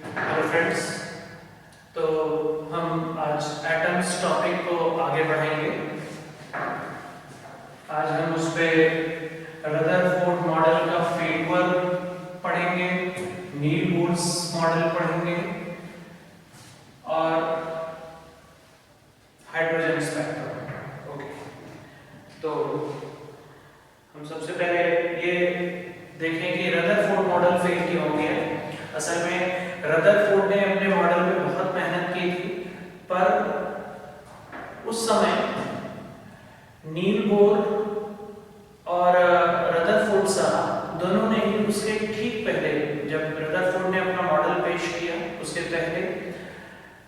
Hello friends. तो हम आज एटम्स टॉपिक को आगे बढ़ाएंगे। आज हम उस पे रदरफोर्ड मॉडल का फील्डवर्क पढ़ेंगे, नील बोर्स मॉडल पढ़ेंगे और हाइड्रोजन स्पेक्ट्रम। ओके, तो हम सबसे पहले ये देखें कि रदरफोर्ड मॉडल फेल क्यों हो गया। असल में रदरफोर्ड ने अपने मॉडल में बहुत मेहनत की थी, पर उस समय नील बोर और रदरफोर्ड साहब दोनों ने ही उसके ठीक पहले, जब रदरफोर्ड ने अपना मॉडल पेश किया उसके पहले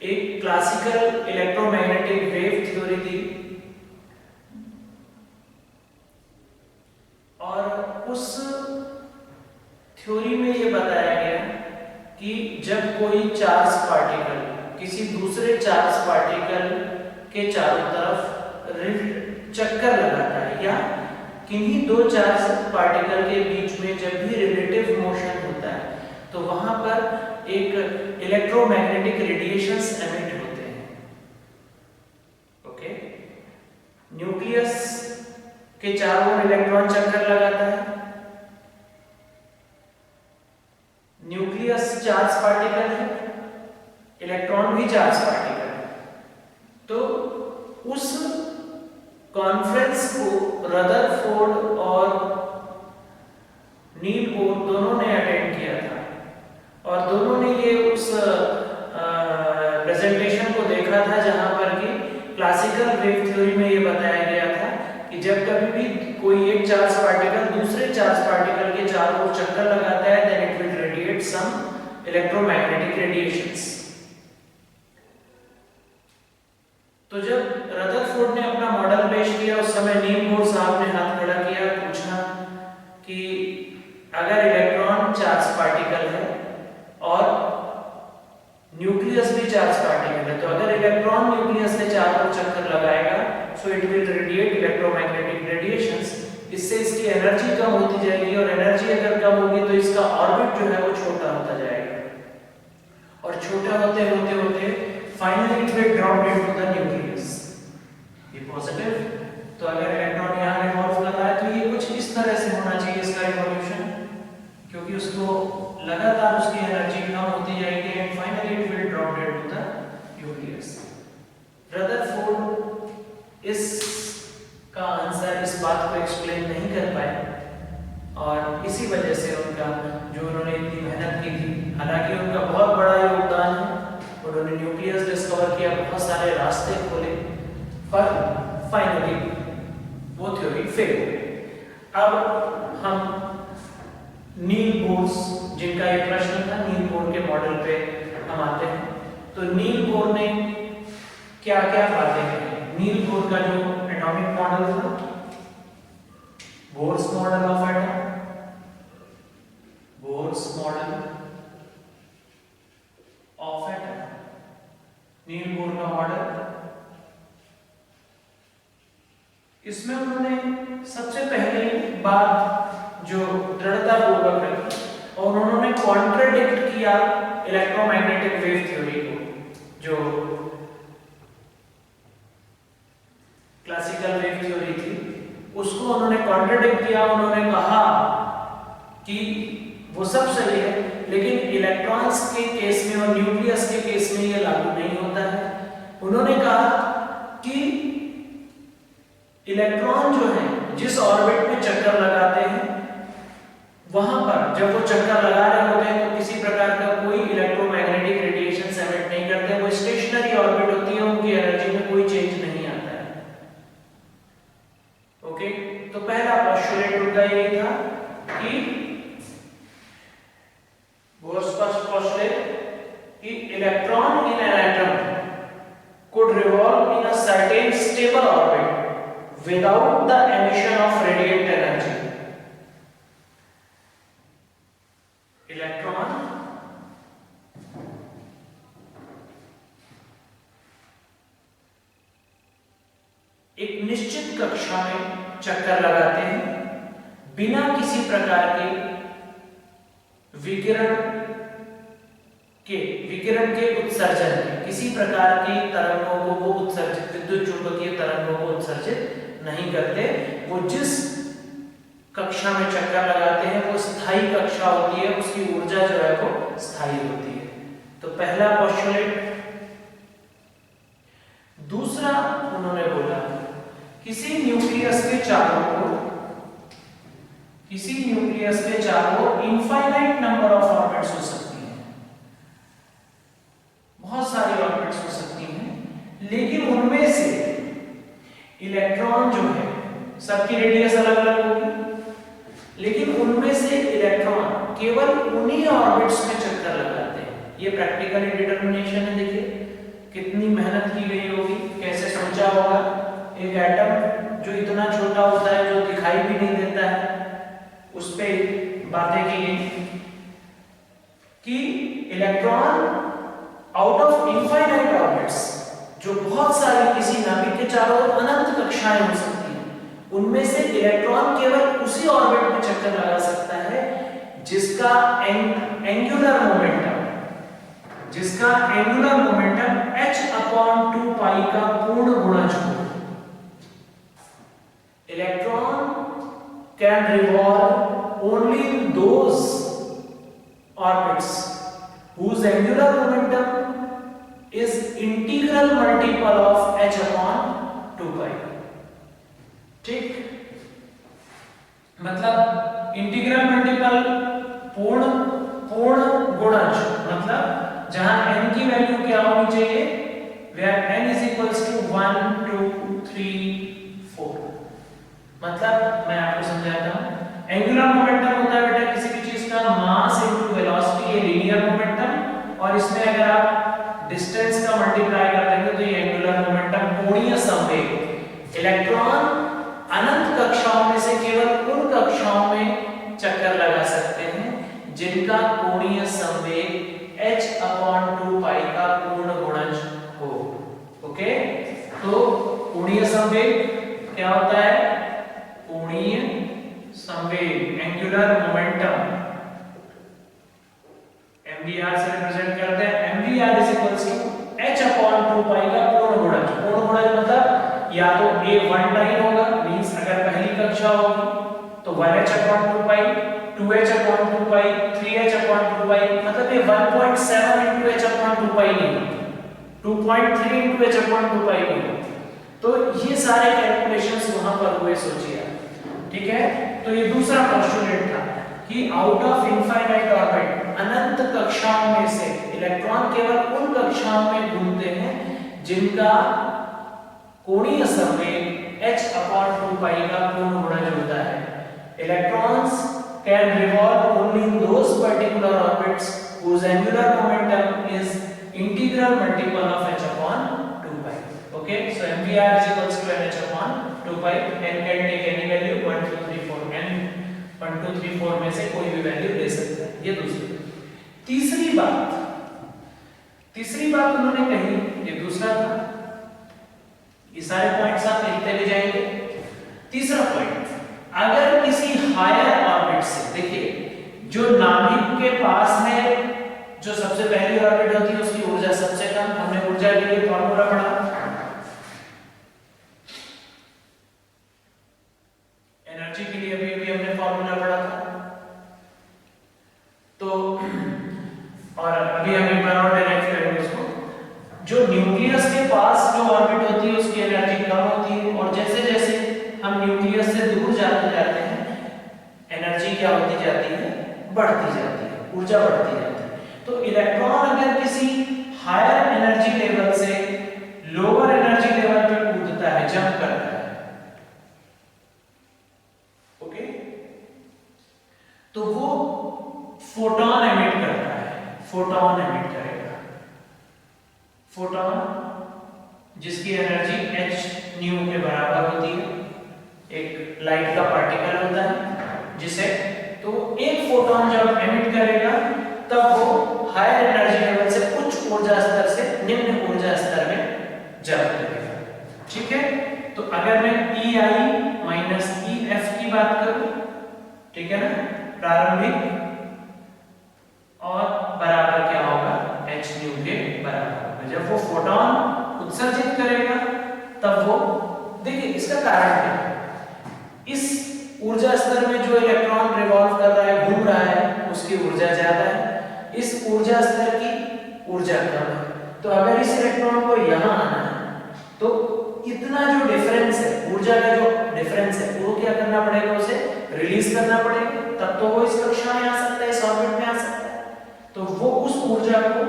एक क्लासिकल इलेक्ट्रोमैग्नेटिक वेव थ्योरी दी और उस थ्योरी में ये बताया गया कि जब कोई चार्ज पार्टिकल किसी दूसरे चार्ज पार्टिकल के चारों तरफ चक्कर लगाता है या किन्हीं दो चार्ज पार्टिकल के बीच में जब भी रिलेटिव मोशन होता है तो वहां पर एक इलेक्ट्रोमैग्नेटिक रेडिएशंस एमिट होते हैं। ओके, न्यूक्लियस के चारों ओर इलेक्ट्रॉन चक्कर लगाता है। न्यूक्लियस चार्ज पार्टिकल है, इलेक्ट्रॉन भी चार्ज पार्टिकल है। तो उस कॉन्फ्रेंस को रदरफोर्ड और नील बोर दोनों ने अटेंड किया था और दोनों ने ये उस प्रेजेंटेशन को देखा था जहां पर कि क्लासिकल वेव थ्योरी में ये बताया गया था कि जब कभी भी कोई एक चार्ज पार्टिकल दूसरे चार्ज पार्टिकल के चारों ओर चक्कर लगाता है then it will radiate some electromagnetic radiations. तो जब रदरफोर्ड ने अपना मॉडल पेश किया उस समय नील बोर साहब ने हाथ खड़ा किया, पूछा कि अगर इलेक्ट्रॉन चार्ज पार्टिकल है और न्यूक्लियस भी चार्ज पार्टिकल है तो अगर इलेक्ट्रॉन न्यूक्लियस के चारों ओर चक्कर लगाएगा so it will radiate electromagnetic radiations. इससे इसकी एनर्जी कम होती जाएगी और एनर्जी अगर कम होगी तो इसका ऑर्बिट जो है वो छोटा होता जाएगा और छोटा होते होते होते finally it will drop into the nucleus. ये पॉजिटिव, तो अगर इलेक्ट्रॉन यहां रिवॉल्व कर रहा है तो ये कुछ इस तरह से होना चाहिए इसका इवोल्यूशन, क्योंकि उसको लगातार उसकी एनर्जी कम होती जाएगी and finally it will drop into the nucleus. Rutherford इस का आंसर इस बात को एक्सप्लेन नहीं कर पाए और इसी वजह से उनका जो उन्होंने इतनी मेहनत की थी, हालांकि उनका बहुत बड़ा योगदान है, उन्होंने न्यूक्लियस डिस्कवर किया, बहुत सारे रास्ते खोले, पर फाइनली वो थ्योरी फेल हो गई। अब हम नील बोर्स, जिनका ये प्रश्न था, नील बोर के मॉडल पे हम आते हैं। तो नील बोर ने क्या क्या बातें कही। नील बोर का जो एटॉमिक मॉडल था, Bohr's model of atom, Bohr's model of atom, Niels Bohr का मॉडल, इसमें उन्होंने सबसे पहले बात जो दृढ़ता पूर्वक रखी और उन्होंने कॉन्ट्रडिक्ट किया इलेक्ट्रोमैग्नेटिक वेव थ्योरी को, जो क्लासिकल वेव थ्योरी थी उसको उन्होंने कॉन्ट्रडिक्ट किया। उन्होंने कहा कि वो सब सही है लेकिन इलेक्ट्रॉन्स के केस में और न्यूक्लियस के केस में ये लागू नहीं होता है। उन्होंने कहा कि इलेक्ट्रॉन जो है जिस ऑर्बिट में चक्कर लगाते हैं वहां पर जब वो चक्कर लगा रहे होते हैं तो किसी प्रकार का कोई इलेक्ट्रोमैग्नेटिक रेडिएशन एमिट नहीं करते, वो स्टेशनरी ऑर्बिट होती है, उनकी एनर्जी में कोई चेंज नहीं आता है। ओके, तो पहला पोस्टुलेट उनका यही था कि बोर्स पोस्टुलेट कि electron in an atom could revolve in a certain stable orbit without the emission of radiant energy. Electron एक निश्चित कक्षा में चक्कर लगाते हैं बिना किसी प्रकार के विकिरण के विकिरण के उत्सर्जन में किसी प्रकार की तरंगों को वो उत्सर्जित, विद्युत चुंबकीय तरंगों को उत्सर्जित नहीं करते। वो जिस कक्षा में चक्कर लगाते हैं वो स्थायी कक्षा होती है, उसकी ऊर्जा जो है वो स्थायी होती है। तो पहला पोस्टुलेट। दूसरा उन्होंने बोला किसी न्यूक्लियस के चारों इनफाइनाइट नंबर ऑफ ऑर्बिट्स हो सकती हैं, बहुत सारी ऑर्बिट्स हो सकती हैं, लेकिन उनमें से इलेक्ट्रॉन जो है, सबकी रेडियस अलग अलग होगी, लेकिन उनमें से इलेक्ट्रॉन केवल उन्हीं ऑर्बिट्स में चक्कर लगाते हैं। ये प्रैक्टिकली डिटर्मिनेशन है। देखिए कितनी मेहनत की गई होगी, कैसे सोचा होगा। एक एटम जो इतना छोटा होता है, जो दिखाई भी नहीं देता है, उस पे बातें की गई कि electron out of infinite orbits, जो बहुत सारी किसी नाभिक के चारों ओर अनंत कक्षाएं हो सकती हैं, उनमें से इलेक्ट्रॉन केवल उसी ऑर्बिट में चक्कर लगा सकता है जिसका एंगुलर मोमेंटम h/2 पाई का पूर्ण गुणज हो। Electron can revolve only in those orbits whose angular momentum is integral multiple of h/2 पाई। ठीक, मतलब इंटीग्रल मल्टीपल पूर्ण गुणज, मतलब जहां n की वैल्यू क्या होनी चाहिए, where n is equals to 1 2 3 4। मतलब मैं आपको समझाता हूं। एंगुलर मोमेंटम होता है बेटा किसी भी चीज का मास इनटू वेलोसिटी, ये लीनियर मोमेंटम, और इसमें अगर आप डिस्टेंस का मल्टीप्लाई कर देंगे तो ये एंगुलर मोमेंटम, कोणीय संवेग। इलेक्ट्रॉन अनंत कक्षाओं में से केवल उन कक्षाओं में चक्कर लगा सकते हैं जिनका कोणीय संवेग h/2 पाई का पूर्ण गुणज हो। ओके, तो कोणीय संवेग क्या होता है? कोणीय संवेग, एंगुलर मोमेंटम, mvr से रिप्रेजेंट करते हैं। mvr h/2 पाई का पूर्ण गुणज। पूर्ण गुणज मतलब या तो a वन लाइन होगा, मींस अगर पहली कक्षा होगी तो 1h/2 पाई, 2h/2 पाई, 3h/2 पाई, मतलब ये 1.7 into h/2 पाई नहीं, 2.3 into h/2 पाई नहीं। तो ये सारे कैलकुलेशंस वहां पर हुए, सोचिए। ठीक है, तो ये दूसरा पोस्टुलेट था कि आउट ऑफ इनफाइनाइट ऑर्बिट, अनंत कक्षाओं में से इलेक्ट्रॉन केवल उन कक्षाओं में घूमते हैं जिनका कोणीय संवेग h/2 पाई का पूर्ण गुणज होता है। Electrons can revolve only in those particular orbits whose angular momentum is integral multiple of h/2 pi. Okay, so mvr is equals to nh/2 pi. n can take any value 1 2 3 4, n 1 2 3 4 में से कोई भी value ले सकता है। ये दूसरी। तीसरी बात उन्होंने कही, ये दूसरा था। ये सारे पॉइंट्स आप लिखते भी जाएंगे। तीसरा पॉइंट, अगर किसी हायर ऑर्बिट से, देखिए जो नाभिक के पास में जो सबसे पहली ऑर्बिट होती है उसकी ऊर्जा सबसे कम। हमने ऊर्जा के लिए फॉर्मूला पढ़ा, एनर्जी के लिए भी हमने फॉर्मूला पढ़ा था। तो और अभी हम एक बार और डायरेक्ट करेंगे इसको। जो न्यूक्लियस के पास जो ऑर्बिट होती है उसकी एनर्जी कम होती है, और जैसे जैसे हम न्यूक्लियस से दूर जाते जाते हैं एनर्जी क्या होती जाती है? बढ़ती जाती है, ऊर्जा बढ़ती जाती है। तो इलेक्ट्रॉन अगर किसी हायर एनर्जी लेवल से लोअर एनर्जी लेवल पे कूदता है, जंप करता है, ओके, तो वो फोटॉन एमिट करता है। फोटॉन एमिट करेगा, फोटॉन जिसकी एनर्जी h न्यू के बराबर होती है। एक लाइट का पार्टिकल होता है जिसे, तो एक फोटॉन जब एमिट करेगा तब वो हायर एनर्जी लेवल से उच्च ऊर्जा स्तर से निम्न ऊर्जा स्तर में जंप करेगा। ठीक है, तो अगर मैं EI माइनस EF की बात करूं, ठीक है ना, प्रारंभिक और बराबर क्या होगा जब वो फोटोन उत्सर्जित करेगा तब वो, देखिए इसका कारण क्या है, इस ऊर्जा स्तर में जो इलेक्ट्रॉन रिवॉल्व कर रहा है, घूम रहा है, उसकी ऊर्जा ज्यादा है, इस ऊर्जा स्तर की ऊर्जा कम है। तो अगर इस इलेक्ट्रॉन को यहां आना है तो इतना जो डिफरेंस है, ऊर्जा का जो डिफरेंस है, वो क्या करना पड़ेगा, उसे रिलीज करना पड़ेगा, तब तो वो इस कक्षा में आ सकता है, इस ऑर्बिट में आ सकता है। तो वो उस ऊर्जा को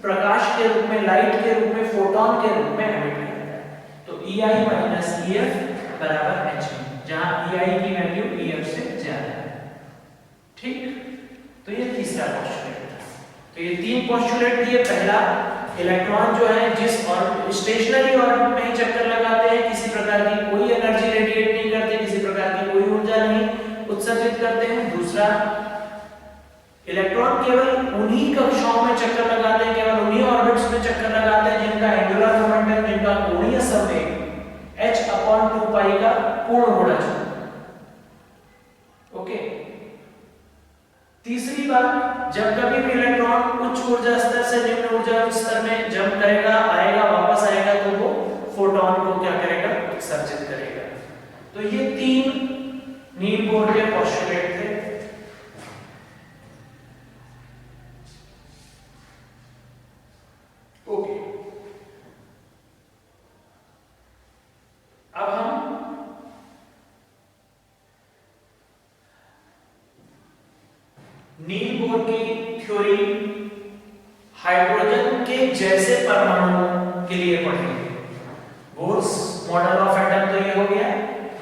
प्रकाश के रूप में, लाइट के रूप में, फोटोन के रूप में एमिट करता है। तो EI माइनस EF बराबर h, जहां EI की वैल्यू EF से ज्यादा है। ठीक, तो ये तीसरा पोस्टुलेट था। तो ये तीन पोस्टुलेट दिए। पहला, इलेक्ट्रॉन जो है जिस और स्टेशनरी ऑर्बिट में ही चक्कर लगाते हैं, किसी प्रकार की कोई एनर्जी रेडिएट नहीं करते, किसी प्रकार की कोई ऊर्जा नहीं उत्सर्जित करते हैं। दूसरा, इलेक्ट्रॉन केवल उन्हीं कक्षाओं में चक्कर लगाते हैं, केवल उन्हीं ऑर्बिट्स में चक्कर लगाते हैं जिनका एंगुलर मोमेंटम, जिनका कोणीय संवेग h/2π का पूर्ण गुणज। ओके। तीसरी बात, जब कभी भी इलेक्ट्रॉन उच्च ऊर्जा स्तर से निम्न ऊर्जा स्तर में जंप करेगा, आएगा, वापस आएगा, तो वो फोटोन को क्या करेगा, उत्सर्जित करेगा। तो ये तीन नील बोर के पोस्टुलेट थे। ओके, अब हम नील बोर की थ्योरी हाइड्रोजन के जैसे परमाणुओं के लिए पढ़ेंगे। बोर्स मॉडल ऑफ एटम तो ये हो गया,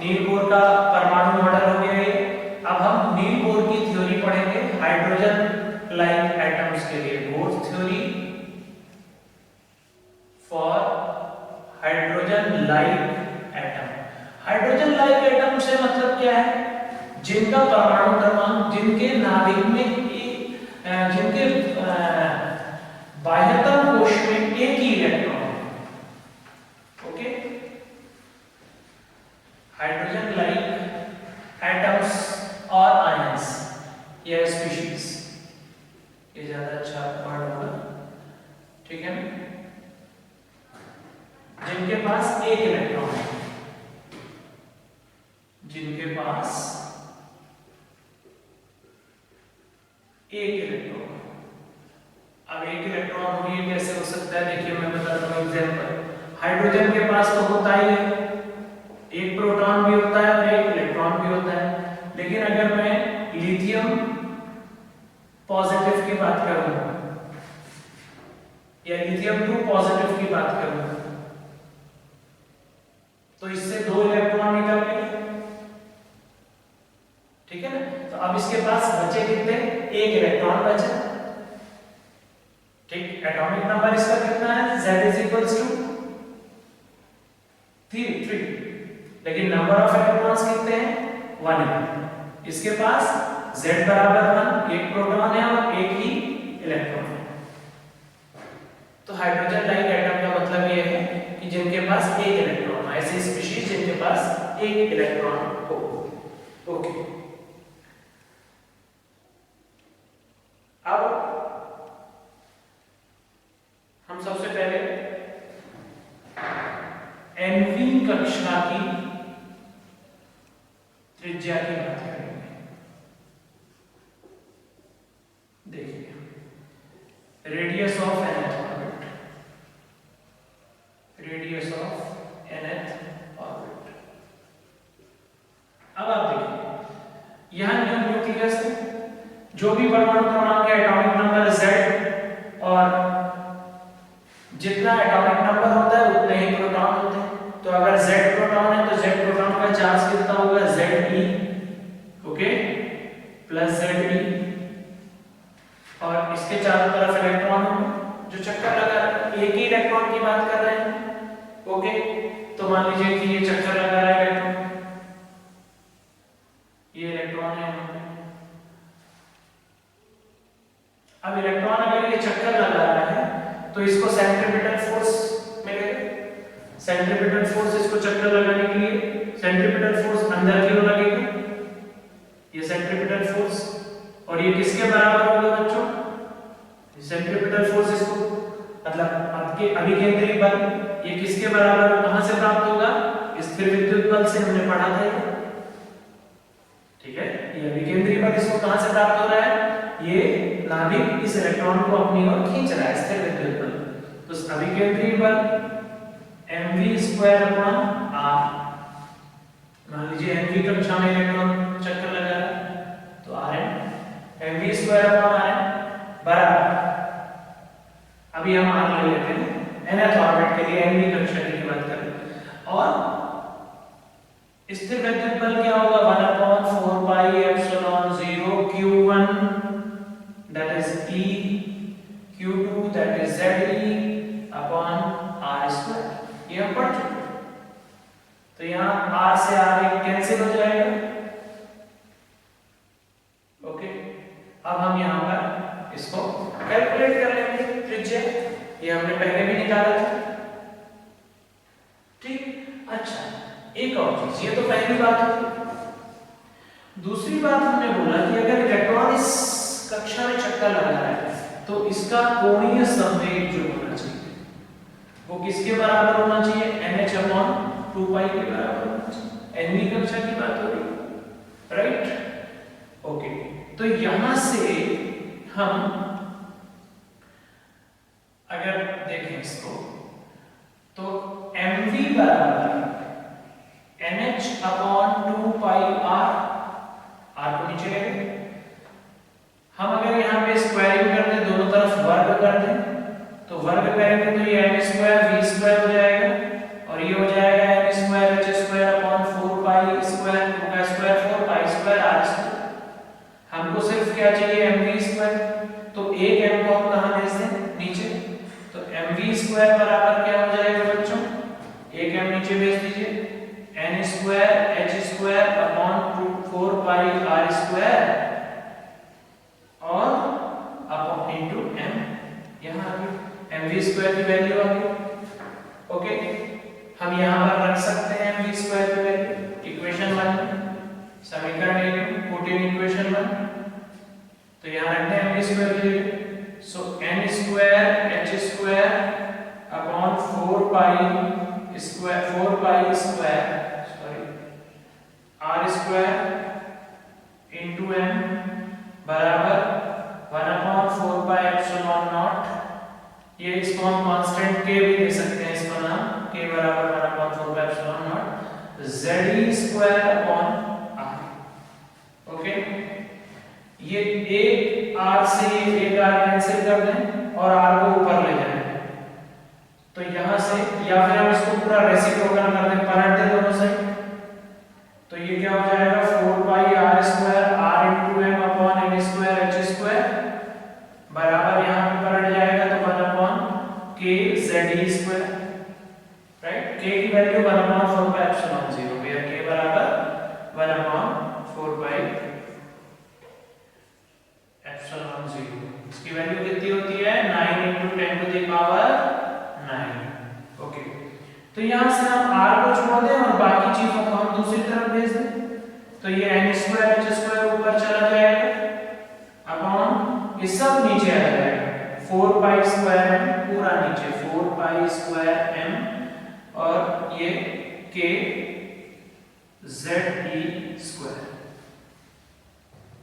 नील बोर का परमाणु मॉडल हो गया ये। अब हम नील बोर की थ्योरी पढ़ेंगे हाइड्रोजन लाइक एटम्स के लिए। Bourse theory for hydrogen like atom. Hydrogen like atom से मतलब क्या है, जिनका परमाणु क्रमांक, जिनके नाभिक में, जिनके बाह्यतम कोश में एक ही इलेक्ट्रॉन है। ओके, हाइड्रोजन लाइक एटम्स और आयंस या स्पीशीज, ये ज्यादा अच्छा वर्ड होगा, ठीक है, जिनके पास एक इलेक्ट्रॉन है, जिनके पास एक इलेक्ट्रॉन। अब एक इलेक्ट्रॉन होगी कैसे हो सकता है, देखिए मैं बताता हूं एग्जांपल। हाइड्रोजन के पास तो होता ही है, एक प्रोटॉन भी होता है और एक इलेक्ट्रॉन भी होता है। लेकिन अगर मैं लिथियम पॉजिटिव की बात करूं या लिथियम 2 पॉजिटिव की बात करूं, तो इससे 2 इलेक्ट्रॉन निकल गए, ठीक है ना। तो अब इसके पास बचे कितने, एक इलेक्ट्रॉन बचा, ठीक। एटॉमिक नंबर इसका कितना है, Z = 3, लेकिन नंबर ऑफ इलेक्ट्रॉन्स कितने हैं, 1 है। इसके पास Z बराबर 1, एक प्रोटॉन है और एक ही इलेक्ट्रॉन है। तो हाइड्रोजन लाइक एटम का मतलब यह है कि जिनके पास एक इलेक्ट्रॉन, ऐसी स्पीशीज जिनके पास एक इलेक्ट्रॉन हो। ओके, अब हम सबसे पहले nवीं कक्षा की त्रिज्या की बात करेंगे। देखिए, radius of nth orbit, radius of nth orbit. अब आप देखिए, यहां न्यूक्लियस है, जो भी परमाणु क्रमांक है, एटॉमिक नंबर Z, और जितना एटॉमिक नंबर होता है उतने ही प्रोटॉन होते हैं। तो अगर Z प्रोटॉन है तो Z प्रोटॉन का चार्ज कितना होगा, Ze, ओके, प्लस Ze, और इसके चारों तरफ इलेक्ट्रॉन होंगे जो चक्कर लगा रहे हैं। एक ही इलेक्ट्रॉन की बात कर रहे हैं, ओके। तो मान लीजिए कि ये चक्कर लगा रहा है इलेक्ट्रॉन, ये इलेक्ट्रॉन है यहाँ पे। अब इलेक्ट्रॉन अगर ये चक्कर लगा रहा है तो इसको सेंट्रीपिटल फोर्स मिलेगा। सेंट्रीपिटल फोर्स इसको चक्कर लगाने के लिए, सेंट्रीपिटल फोर्स अंदर की ओर लगेगी, ये सेंट्रीपिटल फोर्स, और ये किसके बराबर होगा बच्चों, सेंट्रीपिटल फोर्स इसको, मतलब अब अभिकेंद्री बल ये किसके बराबर कहां से प्राप्त होगा? स्थिर विद्युत बल से हमने पढ़ा था ये, ठीक है। ये अभिकेंद्री बल इसको कहां से प्राप्त हो रहा है? ये नाभिक इस इलेक्ट्रॉन को अपनी ओर खींच रहा है, स्थिर विद्युत बल। तो अभिकेंद्री बल mv² r, मान लीजिए mv कक्षा में इलेक्ट्रॉन चक्कर लगा रहा है तो rn mv² r बराबर, अभी हम r ले लेते हैं nth ऑर्बिट के लिए, nv कक्षा की बात करें, और स्थिर विद्युत बल क्या होगा? 1/4 pi epsilon 0 q1 that is E, q2 that is ZE upon r²। ये हम पढ़ चुके हैं। तो यहाँ r से r कैंसिल हो जाएगा, ओके। अब हम यहाँ पर इसको कैलकुलेट कर लेंगे त्रिज्या, ये हमने पहले भी निकाला था, ठीक। अच्छा, एक और चीज, ये तो पहली बात होगी। दूसरी बात हमने बोला कि अगर इलेक्ट्रॉन इस कक्षा में चक्कर लगा रहा है तो इसका कोणीय संवेग जो होना चाहिए वो किसके बराबर होना चाहिए? nh/2π के बराबर होना चाहिए। nवीं कक्षा की बात हो रही है, राइट, ओके। तो यहां से हम अगर देखें इसको तो mv बराबर nh/2πr, r को नीचे ले लें। हम अगर यहाँ पे स्क्वायरिंग कर दें, दोनों तरफ वर्ग कर दें, तो वर्ग करेंगे तो ये n² v² हो जाएगा और ये हो जाएगा n² h²/4π², 2 का स्क्वायर 4π² r²। हमको सिर्फ क्या चाहिए? mv²। तो एक m को हम कहाँ भेज दें? नीचे। तो mv² बराबर क्या हो जाएगा बच्चों? एक m नीचे भेज दीजिए, n² h²/4πr² और अपॉन इनटू m, यहां आ गई mv² की वैल्यू आ गई, ओके। हम यहां पर रख सकते हैं mv² की वैल्यू इक्वेशन 1 समीकरण 1 पुट इन इक्वेशन 1। तो यहां रखते हैं mv² की वैल्यू, सो n² h²/4π² इनटू m बराबर 1/4πε0। ये इसको हम कांस्टेंट k भी दे सकते हैं, इसका नाम k बराबर 1/4πε0 ze² r, ओके। ये एक r से एक r कैंसिल कर दें और r को ऊपर ले जाएं, तो यहां से, या फिर हम इसको पूरा रेसिप्रोकल कर दें, पलट दें दोनों साइड, तो ये क्या हो जाएगा? 4πr² r into m upon n² h² बराबर, यहां पे पलट जाएगा तो 1/k ze², राइट। k की वैल्यू 1/4πε0, वेयर k बराबर 1/4πε0। इसकी वैल्यू कितनी होती है? 9 × 10⁻⁹, ओके। तो यहां से हम r को छोड़ दें और बाकी चीजों को हम दूसरी तरफ भेज दें, तो ये n² h² ऊपर चला जाएगा अपॉन, ये सब नीचे आ जाएगा, 4π² पूरा नीचे 4π² और ये k ze²।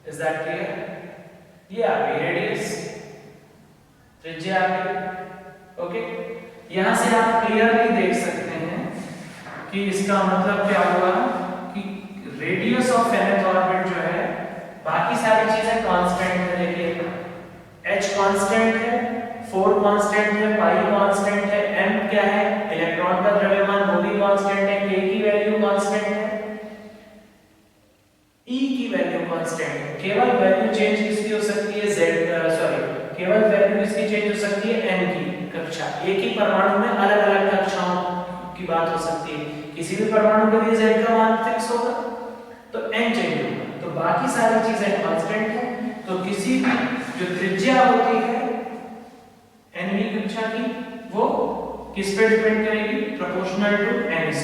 Is that clear? ये आ गई रेडियस, त्रिज्या आ गई, ओके। यहां से आप क्लियरली देख सकते हैं कि इसका मतलब क्या हुआ कि रेडियस ऑफ nth ऑर्बिट जो है, बाकी सारी चीजें कांस्टेंट है, देखिए h कांस्टेंट है, 4 कांस्टेंट है, पाई कांस्टेंट है, m क्या है? इलेक्ट्रॉन का द्रव्यमान, वो भी कांस्टेंट है, k की वैल्यू कांस्टेंट है, E की वैल्यू कांस्टेंट है। केवल वैल्यू चेंज किसकी हो सकती है? केवल वैल्यू किसकी चेंज हो सकती है? n की कक्षा। एक ही परमाणु में अलग अलग कक्षाओं की बात हो सकती है, किसी भी परमाणु के लिए z का मान फिक्स होगा तो n चेंज होगा, तो बाकी सारी चीजें कांस्टेंट है। तो किसी भी जो त्रिज्या होती है nवीं कक्षा की, वो किस पे डिपेंड करेगी? Proportional to n²।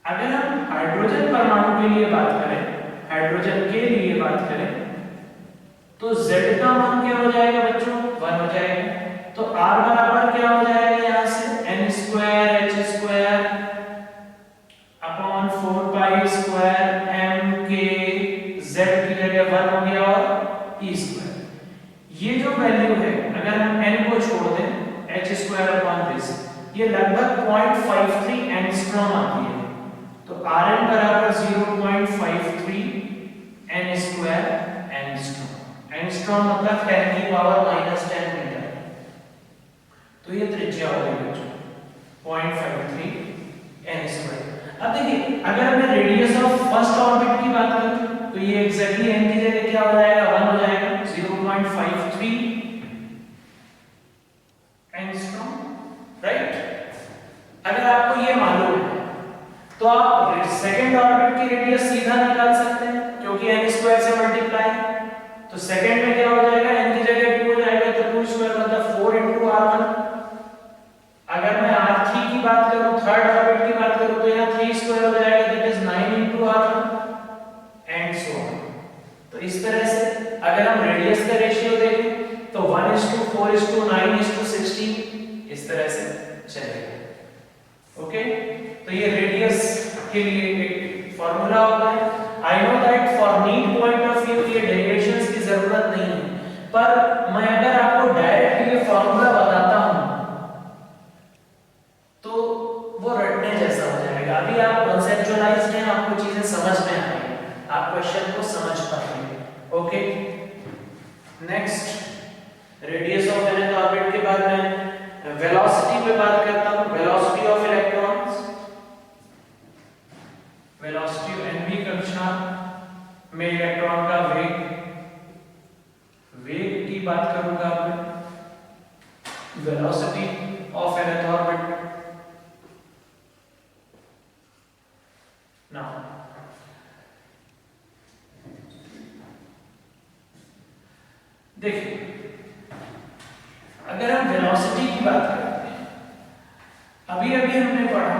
अगर हम हाइड्रोजन परमाणु के लिए बात करें, हाइड्रोजन के लिए बात करें, तो z का मान क्या हो जाएगा बच्चों? 1 हो जाएगा। तो r बराबर क्या ये लगभग 0.53 एंगस्ट्रॉम आती है। तो Rn बराबर 0.53 n स्क्वायर एंगस्ट्रॉम। एंगस्ट्रॉम मतलब 10 की पावर -10 मीटर। तो ये त्रिज्या हो गई बच्चों 0.53 n स्क्वायर। अब देखिए अगर मैं रेडियस ऑफ फर्स्ट ऑर्बिट की बात करूं तो ये एग्जैक्टली n की जगह क्या हो जाएगा 1 हो जाएगा 0.53 एंगस्ट्रॉम, राइट। अगर आपको ये मालूम है तो आप सेकंड ऑर्बिट की रेडियस सीधा निकाल सकते हैं क्योंकि n स्क्वायर से मल्टीप्लाई। तो सेकंड में क्या हो जाएगा n की जगह 2 हो जाएगा तो 2 स्क्वायर मतलब 4 into r1। अगर मैं r3 की बात करूं थर्ड ऑर्बिट की बात करूं तो यहाँ 3 स्क्वायर हो जाएगा that is 9 into r1 and so on. तो इस तरह से अगर हम रेडियस का रेशियो देखें तो 1:4:9:16 इस तरह से चलेगा। ओके, तो ये रेडियस के लिए एक फार्मूला होता है। I know that for NEET point of view ये डेरिवेशंस की जरूरत नहीं है, पर मैं अगर आपको डायरेक्ट ये फार्मूला बताता हूं तो वो रटने जैसा हो जाएगा। अभी आप कॉन्सेप्चुअलाइज्ड हैं, आपको चीजें समझ में आ रही हैं, आप क्वेश्चन को समझ पाएंगे। Okay, next radius of nth orbit के बाद मैं वेलोसिटी पे बात करता हूं। वेलोसिटी ऑफ इलेक्ट्रॉन्स, वेलोसिटी nवीं कक्षा में इलेक्ट्रॉन का वेग की बात करूंगा मैं। Velocity of nth orbit. Now देखिए अगर हम वेलोसिटी की बात करते हैं, अभी हमने पढ़ा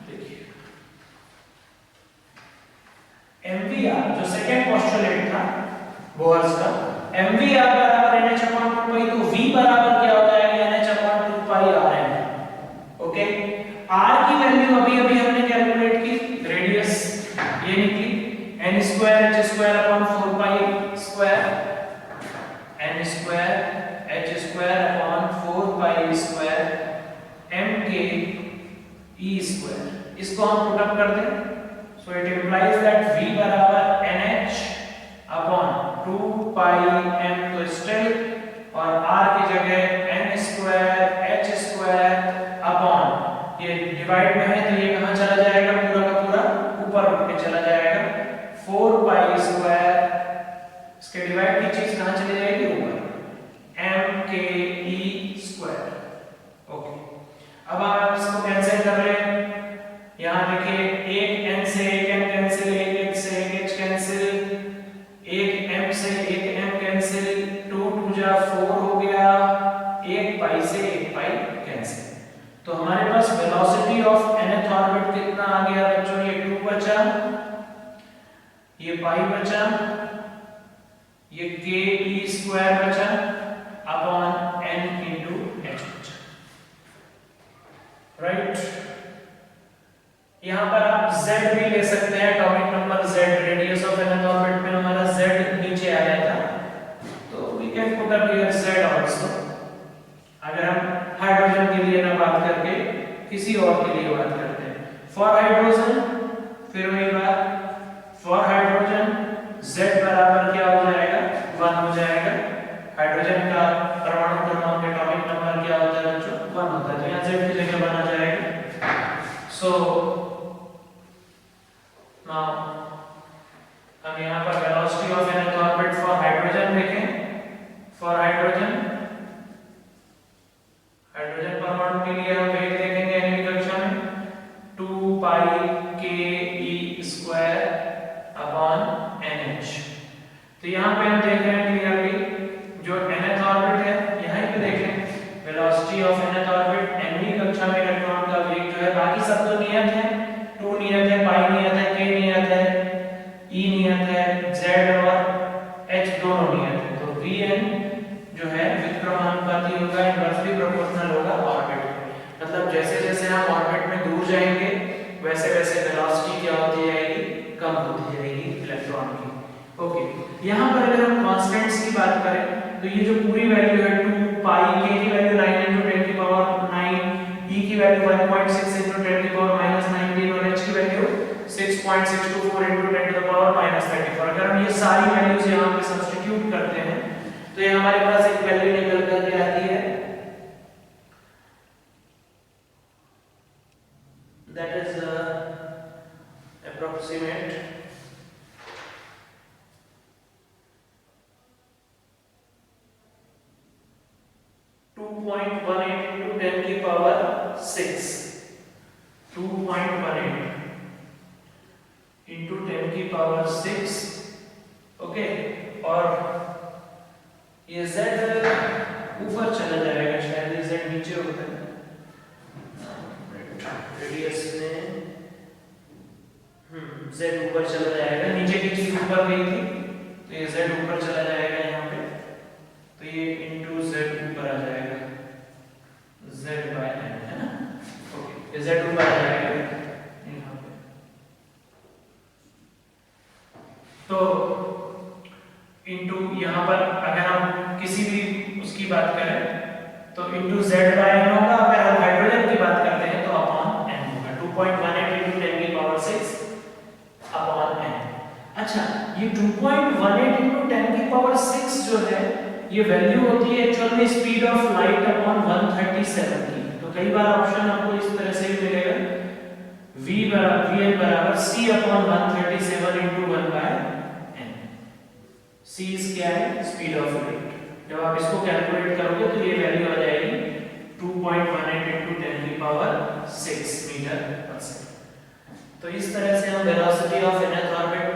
देखिए mvr जो सेकेंड पोस्टुलेट था बोहर्स का, mvr बराबर nh/2 तो v बराबर क्या हो जाएगा nh/2πrn। ओके, r की वैल्यू अभी हमने कैलकुलेट की, रेडियस ये निकली n square h square upon 4 square n square h square upon 4 square m के e स्क्वायर। इसको हम पुट अप कर दें so it implies that v बराबर nh अपॉन 2πm तो स्टिल और r की जगह n square h square upon ये डिवाइड में है तो ये कहां चला जाएगा पूरा का पूरा ऊपर उठ के चला जाएगा 4 स्क्वायर। इसके डिवाइड की चीज कहां चली जाएगी ऊपर m के e स्क्वायर। ओके, अब आप इसको कैंसिल कर रहे हैं, यहां देखिए एक n से एक n कैंसिल, एक h से एक h कैंसिल, एक m से एक m कैंसिल, 2 2 जा 4 हो गया, एक पाई से एक पाई कैंसिल। तो हमारे पास वेलोसिटी ऑफ nth ऑर्बिट कितना आ गया बच्चों, ये 2 बचा, ये पाई बचा, ये k e स्क्वायर बचा अपॉन n into h बचा, राइट। यहां पर आप z भी ले सकते हैं, atomic number z, radius of nth orbit में हमारा z नीचे आ जाता तो we can put up here z also. अगर हम हाइड्रोजन के लिए ना बात करके किसी और के लिए बात करते हैं, फॉर हाइड्रोजन, फिर वही बात, फॉर हाइड्रोजन z बराबर क्या हो जाएगा 1 हो जाएगा। हाइड्रोजन का परमाणु क्रमांक एटॉमिक नंबर क्या होता है बच्चों 1 होता है, तो यहां z की जगह 1 आ जाएगा। सो नाउ हम यहां पर velocity of nth orbit for hydrogen देखें। फॉर हाइड्रोजन परमाणु के लिए हम वेग देखेंगे nवीं कक्षा में 2 k e square upon nh। तो यहां पे हम देख रहे हैं क्लियरली जो nth ऑर्बिट है, यहीं पे देखें वेलोसिटी ऑफ nth ऑर्बिट nवीं कक्षा में इलेक्ट्रॉन का वेग जो है, बाकी सब तो नियत है, 2 नियत है, पाई नियत है, k नियत है, e नियत है, z और h दोनों नियत है। तो vn जो है व्युत्क्रमानुपाती होगा, इनवर्सली प्रोपोर्शनल होगा ऑर्बिट में। मतलब जैसे जैसे हम ऑर्बिट में दूर जाएंगे वैसे वैसे वेलोसिटी क्या होती जाएगी, कम होती जाएगी इलेक्ट्रॉन की। ओके, यहाँ पर अगर हम कांस्टेंट्स की बात करें तो ये जो पूरी वैल्यू है 2 पाई, k की वैल्यू 9 into 10 की पावर 9, e की वैल्यू 1.6 into 10 की पावर -19 और h की value 6.624 into 10 to the power -34। अगर हम ये सारी वैल्यूज यहाँ पे सब्स्टिट्यूट करते हैं तो ये हमारे पास एक वैल्यू निकल कर के आती है, that is approximate 2.18 into 10 की पावर 6, 2.18 into 10 की पावर 6, ओके। और ये z ऊपर चला जाएगा, शायद ये z नीचे होता है रेडियस में, z ऊपर चला जाएगा, नीचे की चीज ऊपर गई थी तो ये z ऊपर चला जाएगा यहाँ पे, तो ये इंटू z ऊपर आ जाएगा, z बाय n है ना, ओके। ये z ऊपर आ जाएगा यहाँ पे, तो इंटू यहाँ पर अगर हम किसी भी उसकी बात करें तो इंटू z बाय n होगा, अगर हम हाइड्रोजन की बात करते हैं तो अपॉन n होगा, 2.18 into 10 की पावर 6 अपॉन n। अच्छा, ये 2.18 into 10 की पावर 6 जो है ये वैल्यू होती है एक्चुअल में स्पीड ऑफ लाइट अपॉन 137 की। तो कई बार ऑप्शन आपको इस तरह से भी मिलेगा, vn बराबर c upon 137 into 1 by n। c इस क्या है, स्पीड ऑफ लाइट। जब आप इसको कैलकुलेट करोगे तो ये वैल्यू आ जाएगी 2.18 into 10 की पावर 6 मीटर पर सेकंड। तो इस तरह से हम velocity of nth orbit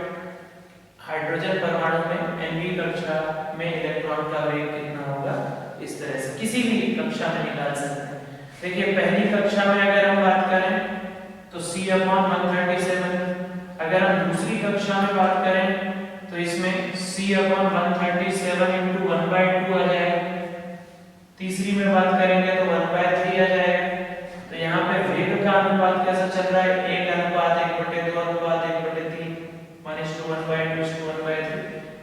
hydrogen परमाणु में nवीं कक्षा में इलेक्ट्रॉन का वेग कितना होगा, इस तरह से किसी भी कक्षा में निकाल सकते हैं। देखिए पहली कक्षा में अगर हम बात करें तो c अपॉन 137, अगर हम दूसरी कक्षा में बात करें तो इसमें c अपॉन 137 into 1/2 आ जाएगा, तीसरी में बात करेंगे तो 1/3 आ जाएगा। तो यहाँ पे वेग का अनुपात कैसा चल रहा है, 1 अनुपात 1/2 अनुपात 1/3, 1:1/2 1/3,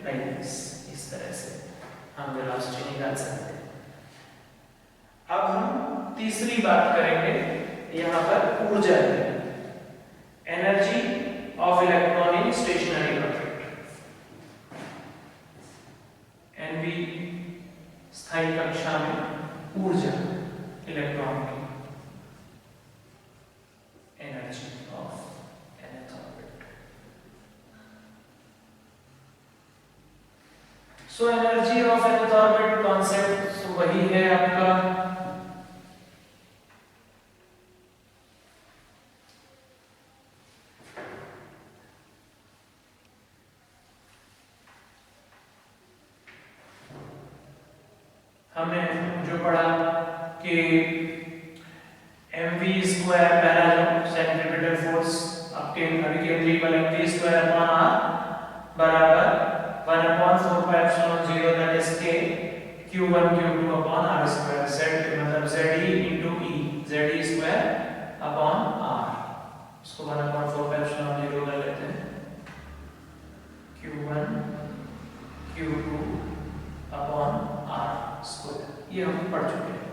लाइक इस तरह से हम वेलोसिटी निकाल सकते हैं। अब हम तीसरी बात करेंगे यहाँ पर ऊर्जा की, energy of electron in stationary orbit, एनवी स्थायी कक्षा में ऊर्जा इलेक्ट्रॉन की, energy of nth orbit. So energy of nth orbit concept वही है आपका हमने जो पढ़ा कि mv स्क्वायर पहला जो सेंट्रीपिटल फोर्स आपके अभिकेंद्रीय बल mv स्क्वायर अपॉन r बराबर 1/4πε0 that is k q1 q2 upon r square, z मतलब ze into e, ze square upon r, इसको 1/4πε0 कर लेते हैं, q1 q2 upon r square. ये हम पढ़ चुके हैं,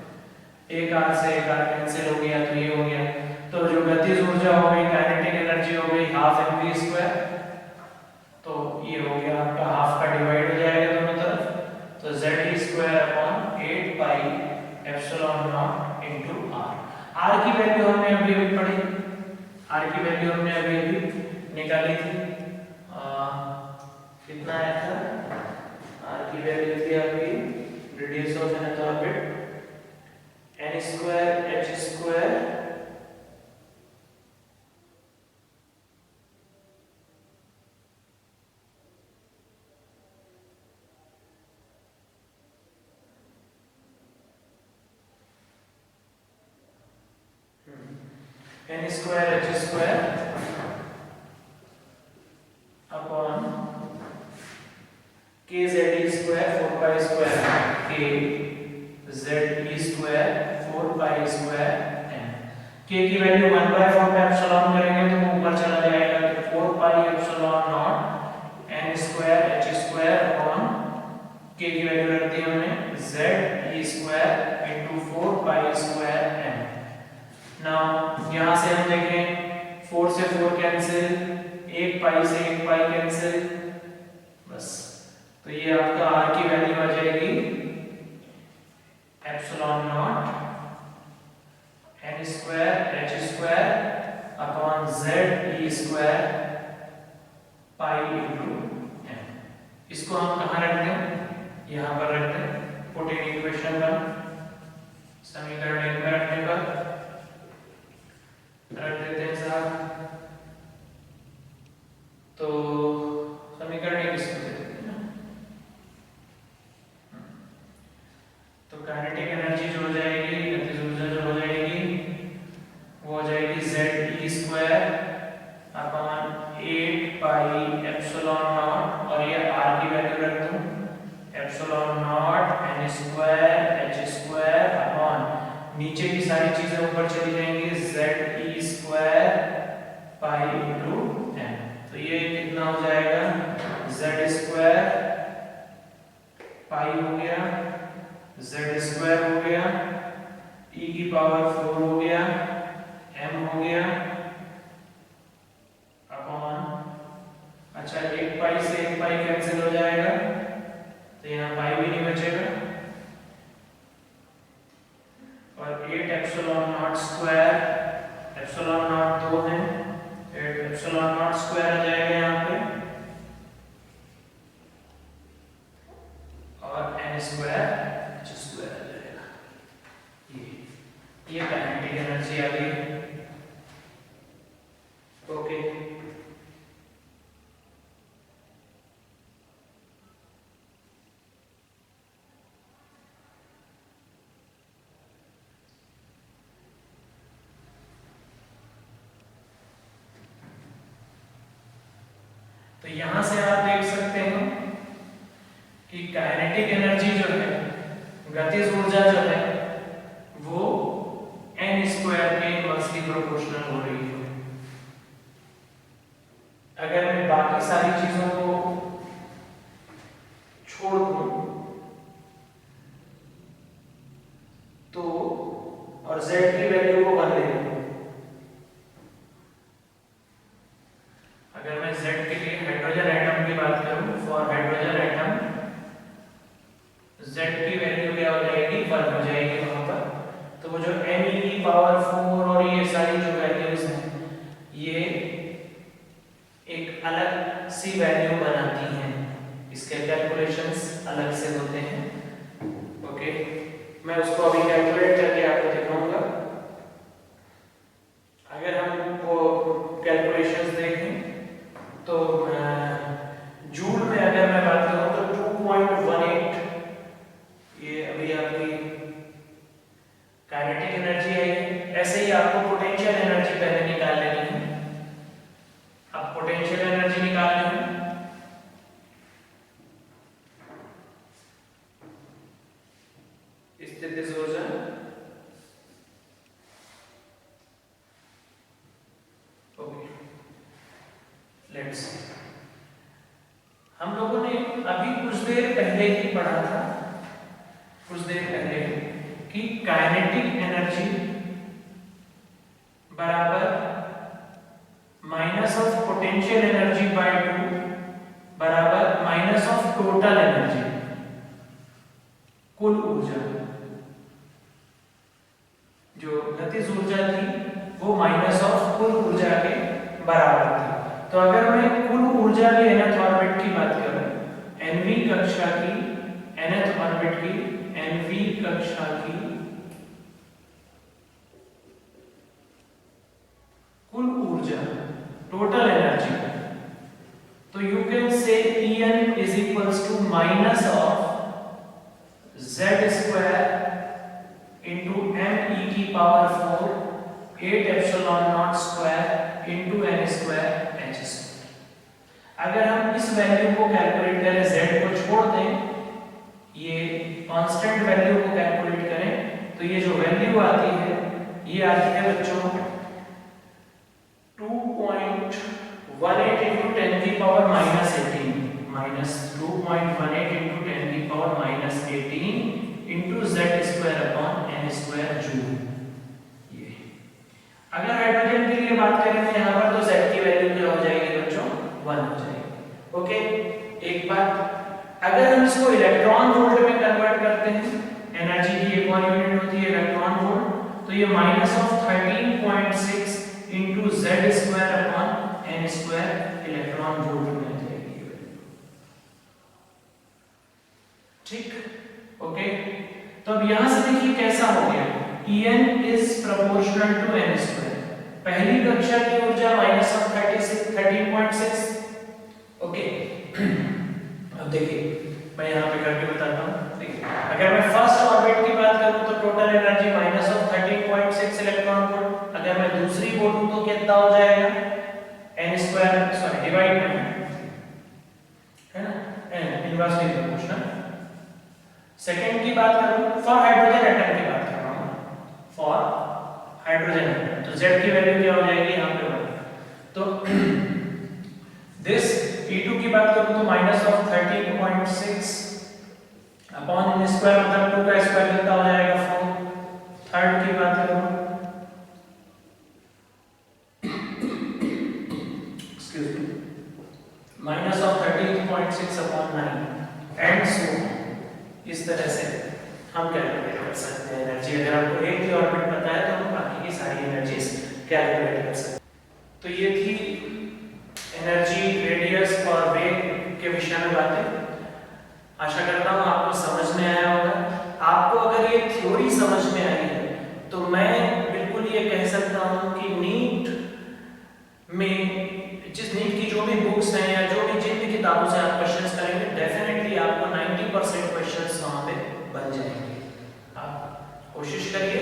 एक r से एक r कैंसिल हो गया तो ये हो गया, तो जो गतिज ऊर्जा हो गई, काइनेटिक एनर्जी हो गई हाफ mv स्क्वायर, तो ये हो गया आपका हाफ का डिवाइड हो जाएगा दोनों तरफ, तो ze square upon 8 pi epsilon not into r। r की वैल्यू हमने अभी अभी पढ़ी, r की वैल्यू हमने अभी अभी निकाली थी, कितना आया था, r की वैल्यू थी आपकी radius of nth orbit n square h square n square h square upon k z square 4 pi square k z square 4 pi square n। k की वैल्यू 1/4 पे एप्सिलॉन करेंगे तो वो ऊपर चला जाएगा, तो 4 pi epsilon not n square h square के की वैल्यू रख दी हमने z e square into 4 pi square m। Now यहाँ से हम देखें 4 से 4 कैंसिल, 1 पाई से 1 पाई कैंसिल, बस। तो ये आपका r की वैल्यू आ जाएगी epsilon not n square h square upon z e square pi into m। इसको हम कहाँ रखते हैं? यहाँ पर रखते हैं, पुट इन इक्वेशन पर, समीकरण 1 में रखने पर रख देते हैं साहब। तो समीकरण 1 इसको दे देते हैं ना। तो काइनेटिक एनर्जी जो हो जाएगी, गतिज ऊर्जा जो हो जाएगी, वो हो जाएगी z e square upon 8 pi epsilon not, और ये r की वैल्यू रख दूं epsilon not n square h square upon नीचे की सारी चीजें ऊपर चली जाएंगी z e square pi into m। तो ये कितना हो जाएगा z स्क्वायर पाई हो गया, z स्क्वायर हो गया, e की पावर 4 हो गया, m हो गया अपॉन, अच्छा 1 पाई से 1 पाई कैंसिल हो जाएगा, तो यहाँ पाई भी नहीं बचेगा, और 8 epsilon not square, epsilon not 2 है, 8 एप्सिलॉन नॉट स्क्वायर आ जाएगा यहाँ पे, और n स्क्वायर h स्क्वायर आ जाएगा। ये काइनेटिक एनर्जी आ गई। ओके, तो यहां से आप देख सकते हैं कि काइनेटिक एनर्जी जो है, गतिज ऊर्जा जो है, वो n स्क्वायर के इनवर्सली प्रोपोर्शनल हो रही है। अगर मैं बाकी सारी चीजों को छोड़ दूं तो, और z की वैल्यू को 1 ले लूं, अगर मैं z के लिए हाइड्रोजन एटम की बात करूं, फॉर हाइड्रोजन एटम z की वैल्यू क्या हो जाएगी? 1 हो जाएगी वहां पर। तो वो जो m e की पावर 4 और ये सारी जो वैल्यूज हैं, ये एक अलग सी वैल्यू बनाती हैं, इसके कैलकुलेशंस अलग से होते हैं। ओके, मैं उसको अभी कैलकुलेट करके आपको दिखाऊंगा। अगर हम वो कैलकुलेशंस देखें तो जूल में अगर मैं बात करूं तो 2.18, ये अभी आपकी काइनेटिक एनर्जी है। ऐसे ही आपको पोटेंशियल एनर्जी पहले निकाल लेनी है। अब पोटेंशियल एनर्जी निकालनी है, स्थितिज ऊर्जा, ओके, लेट्स सी। हम लोगों ने अभी कुछ देर पहले ही पढ़ा था, कुछ देर पहले, कि काइनेटिक एनर्जी बराबर minus of potential energy by 2 बराबर माइनस ऑफ टोटल एनर्जी, कुल ऊर्जा। जो गतिज ऊर्जा थी वो माइनस ऑफ कुल ऊर्जा के बराबर थी। तो अगर मैं कुल ऊर्जा की nth ऑर्बिट की बात करूं, nवीं कक्षा की nth ऑर्बिट की, nवीं कक्षा की कुल ऊर्जा, टोटल एनर्जी, तो you can say En is equals to minus of z square into m e की power 4 8 epsilon not square into n square h square. अगर हम इस वैल्यू को कैलकुलेट करें, z को छोड़ दें, ये कांस्टेंट वैल्यू को कैलकुलेट करें, तो ये जो वैल्यू आती है, ये आती है बच्चों 2.18 into 10 की पावर -18, -2.18 into 10 की power -18 into Z square upon N square joule. ये अगर हाइड्रोजन के लिए बात करें तो यहाँ पर तो जेड की वैल्यू क्या हो जाएगी बच्चों, 1 हो जाएगी। ओके, एक बात, अगर हम इसको इलेक्ट्रॉन वोल्ट में कन्वर्ट करते हैं, एनर्जी की एक और यूनिट होती है इलेक्ट्रॉन वोल्ट, तो ये -13.6 into Z square upon N square electron volt में आ जाएगी। ठीक, ओके। तो अब यहां से देखिए कैसा हो गया, En is proportional to N square. पहली कक्षा की ऊर्जा -13.6, ओके। अब देखिए मैं यहाँ पे करके बताता हूँ। देखिए अगर मैं फर्स्ट ऑर्बिट की बात करूँ तो टोटल एनर्जी -13.6 इलेक्ट्रॉन वोल्ट। अगर मैं दूसरी बोलूँ तो कितना हो जाएगा, n स्क्वायर, सॉरी डिवाइड में है ना, n इनवर्सली प्रोपोर्शनल। सेकंड की बात करूँ, फॉर हाइड्रोजन एटम की बात कर रहा हूँ, फॉर हाइड्रोजन एटम, तो z की वैल्यू क्या हो जाएगी यहाँ पे 1। तो दिस E2 की बात करूं तो -13.6 अपॉन n स्क्वायर, मतलब 2 का स्क्वायर कितना हो जाएगा 4। थर्ड की बात करूं, excuse me, -13.6 upon 9 and so. इस तरह से हम कैलकुलेट कर सकते हैं एनर्जी। अगर आपको एक ही ऑर्बिट पता है तो हम बाकी की सारी एनर्जीज कैलकुलेट कर सकते हैं। तो ये थी एनर्जी, रेडियस और वेग के विषय में बातें। आशा करता हूँ आपको समझ में आया होगा। आपको अगर ये थ्योरी समझ में आई है तो मैं बिल्कुल ये कह सकता हूँ कि नीट में नीट की जो भी बुक्स हैं या जो भी जिन भी किताबों से आप क्वेश्चंस करेंगे, डेफिनेटली आपको 90% क्वेश्चंस वहाँ पे बन जाएंगे। आप कोशिश करिए।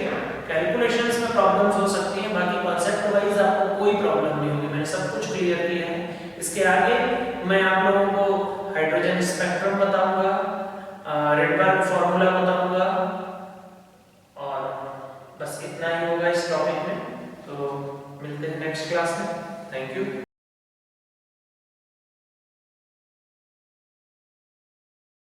कैलकुलेशंस में प्रॉब्लम्स हो सकती हैं, बाकी कॉन्सेप्ट वाइज आपको कोई प्रॉब्लम नहीं होगी। मैंने सब कुछ क्लियर किया है। इसके आगे मैं आप लोगों को हाइड्रोजन स्पेक्ट्रम बताऊंगा, रेडबर्ग फॉर्मूला बताऊंगा, और बस इतना ही होगा इस टॉपिक में। तो मिलते हैं नेक्स्ट क्लास में। Thank you.